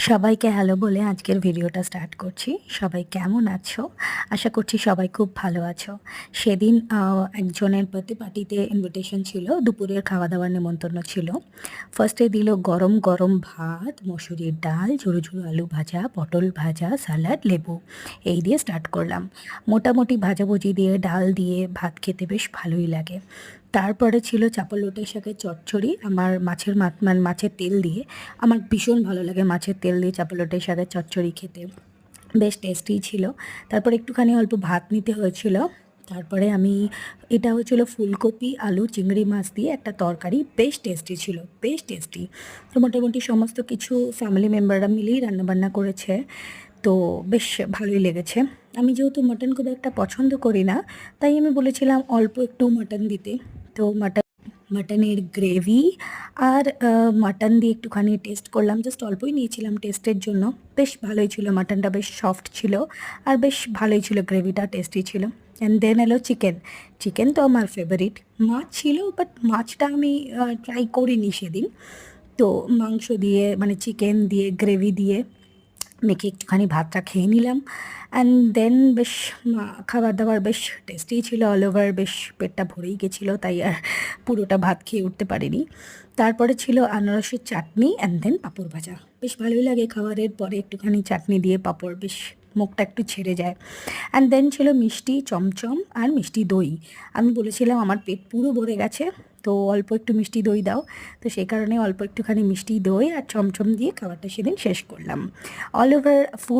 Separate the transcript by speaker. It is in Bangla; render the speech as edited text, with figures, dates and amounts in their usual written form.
Speaker 1: সবাইকে হ্যালো বলে আজকের ভিডিওটা স্টার্ট করছি। সবাই কেমন আছো? আশা করছি সবাই খুব ভালো আছো। সেদিন একজনের বার্থডে পার্টিতে ইনভিটেশন ছিল। দুপুরের খাওয়া-দাওয়ার নেমন্তন্ন ছিল। ফার্স্টে দিল গরম, গরম ভাত, মসুরির ডাল, ঝুরো, ঝুরো আলু ভাজা, পটল ভাজা, স্যালাড, লেবু। এই দিয়ে স্টার্ট করলাম। মোটামুটি ভাজাভুজি দিয়ে, ডাল দিয়ে ভাত খেতে বেশ ভালোই লাগে। তারপরে ছিল চাপা লোটে শাকের চচ্চড়ি। আমার মাছের মানে মাছের তেল দিয়ে আমার ভীষণ ভালো লাগে মাছের তেল দিয়ে চাপা লোটে শাকের চচ্চড়ি খেতে। বেশ টেস্টি ছিল। তারপরে একটুখানি অল্প ভাত নিতে হয়েছিল। তারপরে এটা হয়েছিল ফুলকপি, আলু, চিংড়ি মাছ দিয়ে একটা তরকারি। বেশ টেস্টি ছিল, বেশ টেস্টি। তো মোটামুটি সমস্ত কিছু ফ্যামিলি মেম্বাররা মিলেই রান্নাবান্না করেছে। তো বেশ ভালোই লেগেছে। আমি যেহেতু মাটন খুব একটা পছন্দ করি না, তাই আমি বলেছিলাম অল্প একটু মাটন দিতে। তো মাটনের গ্রেভি আর মাটন দিয়ে একটুখানি টেস্ট করলাম। জাস্ট অল্পই নিয়েছিলাম টেস্টের জন্য। বেশ ভালোই ছিল, মাটনটা বেশ সফট ছিল আর বেশ ভালোই ছিল, গ্রেভিটা টেস্টি ছিল। অ্যান্ড দেন এলো চিকেন। চিকেন তো আমার ফেভারিট। মাছ ছিল, বাট মাছটা আমি ট্রাই করিনি সেদিন। তো মাংস দিয়ে মানে চিকেন দিয়ে গ্রেভি দিয়ে মেখে একটুখানি ভাতটা খেয়ে নিলাম। অ্যান্ড দেন বেশ খাবার দাবার বেশ টেস্টি ছিল, অল ওভার বেশ পেটটা ভরেই গেছিলো, তাই আর পুরোটা ভাত খেয়ে উঠতে পারিনি। তারপরে ছিল আনারসের চাটনি অ্যান্ড দেন পাঁপড় ভাজা। বেশ ভালোই লাগে খাবারের পরে একটুখানি চাটনি দিয়ে পাঁপড়, বেশ মুখটা একটু ছেড়ে যায়। অ্যান্ড দেন ছিল মিষ্টি চমচম আর মিষ্টি দই। আমি বলেছিলাম আমার পেট পুরো ভরে গেছে, তো অল্প একটু মিষ্টি দই দাও। তো সেই কারণে অল্প একটুখানি মিষ্টি দই আর চমচম দিয়ে খাবারটা সেদিন শেষ করলাম। All over food